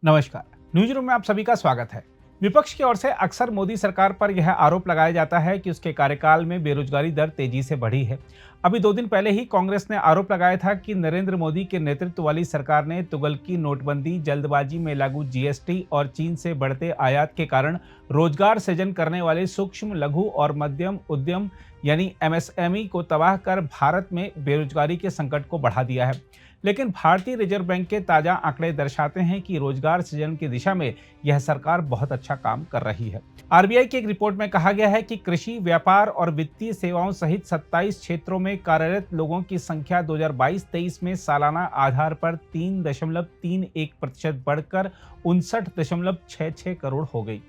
नमस्कार। News room में आप सभी का स्वागत है। विपक्ष की ओर से अक्सर मोदी सरकार पर यह आरोप लगाया जाता है कि उसके कार्यकाल में बेरोजगारी दर तेजी से बढ़ी है। अभी 2 दिन पहले ही कांग्रेस ने आरोप लगाया था कि नरेंद्र मोदी के नेतृत्व वाली सरकार ने तुगलकी नोटबंदी, जल्दबाजी में लागू जीएसटी और चीन से बढ़ते आयात के कारण रोजगार सृजन करने वाले सूक्ष्म, लघु और मध्यम उद्यम यानी एमएसएमई को तबाह कर भारत में बेरोजगारी के संकट को बढ़ा दिया है। लेकिन भारतीय रिजर्व बैंक के ताजा आंकड़े दर्शाते हैं कि रोजगार सृजन की दिशा में यह सरकार बहुत अच्छा काम कर रही है। आरबीआई की एक रिपोर्ट में कहा गया है कि कृषि, व्यापार और वित्तीय सेवाओं सहित 27 क्षेत्रों में कार्यरत लोगों की संख्या 2022-23 में सालाना आधार पर 3.31% बढ़कर 59.66 करोड़ हो गई।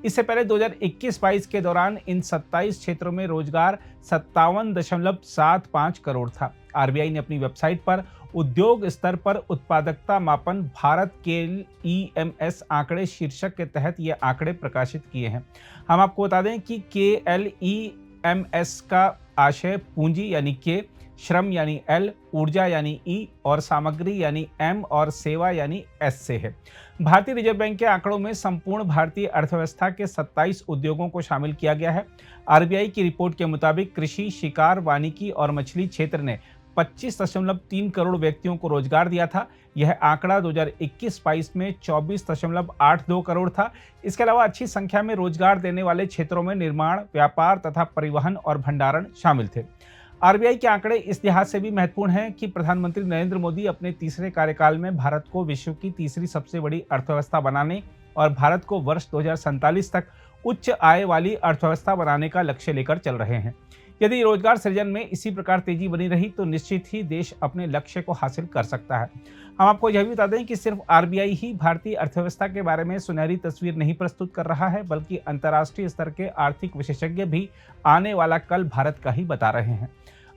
इससे पहले 2021-22 के दौरान इन 27 क्षेत्रों में रोजगार 57.75 करोड़ था। आरबीआई ने अपनी वेबसाइट पर उद्योग स्तर पर उत्पादकता मापन भारत के ईएमएस आंकड़े शीर्षक के तहत ये आंकड़े प्रकाशित किए हैं। हम आपको बता दें कि KLEMS का आशय पूंजी यानी के, श्रम यानी L, ऊर्जा यानी E और सामग्री यानी M और सेवा यानी S से है। भारतीय रिजर्व बैंक के आंकड़ों में संपूर्ण भारतीय अर्थव्यवस्था के 27 उद्योगों को शामिल किया गया है। आरबीआई की रिपोर्ट के मुताबिक कृषि, शिकार, वानिकी और मछली क्षेत्र ने 25.3 करोड़ व्यक्तियों को रोजगार दिया था। यह आंकड़ा 2021-22 में 24.82 करोड़ था। इसके अलावा अच्छी संख्या में रोजगार देने वाले क्षेत्रों में निर्माण, व्यापार तथा परिवहन और भंडारण शामिल थे। आरबीआई के आंकड़े इस लिहाज से भी महत्वपूर्ण हैं कि प्रधानमंत्री नरेंद्र मोदी अपने तीसरे कार्यकाल में भारत को विश्व की तीसरी सबसे बड़ी अर्थव्यवस्था बनाने और भारत को वर्ष 2047 तक उच्च आय वाली अर्थव्यवस्था बनाने का लक्ष्य लेकर चल रहे हैं। यदि रोजगार सृजन में इसी प्रकार तेजी बनी रही तो निश्चित ही देश अपने लक्ष्य को हासिल कर सकता है। हम आपको यह भी बता दें कि सिर्फ आरबीआई ही भारतीय अर्थव्यवस्था के बारे में सुनहरी तस्वीर नहीं प्रस्तुत कर रहा है, बल्कि अंतर्राष्ट्रीय स्तर के आर्थिक विशेषज्ञ भी आने वाला कल भारत का ही बता रहे हैं।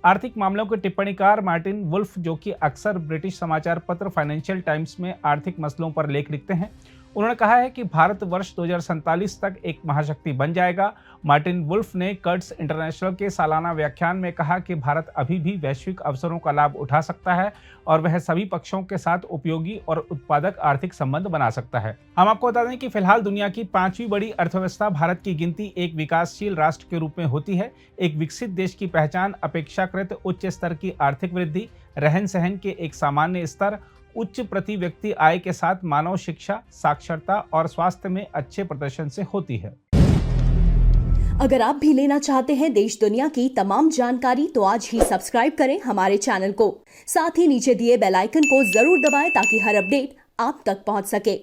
आर्थिक मामलों के टिप्पणीकार मार्टिन वुल्फ, जो कि अक्सर ब्रिटिश समाचार पत्र फाइनेंशियल टाइम्स में आर्थिक मसलों पर लेख लिखते हैं, उन्होंने कहा है कि भारत वर्ष 2047 तक एक महाशक्ति बन जाएगा। मार्टिन वुल्फ ने कर्ट्स इंटरनेशनल के सालाना व्याख्यान में कहा कि भारत अभी भी वैश्विक अवसरों का लाभ उठा सकता है और वह सभी पक्षों के साथ उपयोगी और उत्पादक आर्थिक संबंध बना सकता है। हम आपको बता दें कि फिलहाल दुनिया की 5वीं बड़ी अर्थव्यवस्था भारत की गिनती एक विकासशील राष्ट्र के रूप में होती है। एक विकसित देश की पहचान अपेक्षाकृत उच्च स्तर की आर्थिक वृद्धि, रहन सहन के एक सामान्य स्तर, उच्च प्रति व्यक्ति आय के साथ मानव शिक्षा, साक्षरता और स्वास्थ्य में अच्छे प्रदर्शन से होती है। अगर आप भी लेना चाहते हैं देश दुनिया की तमाम जानकारी तो आज ही सब्सक्राइब करें हमारे चैनल को। साथ ही नीचे दिए बेल आइकन को जरूर दबाएं ताकि हर अपडेट आप तक पहुंच सके।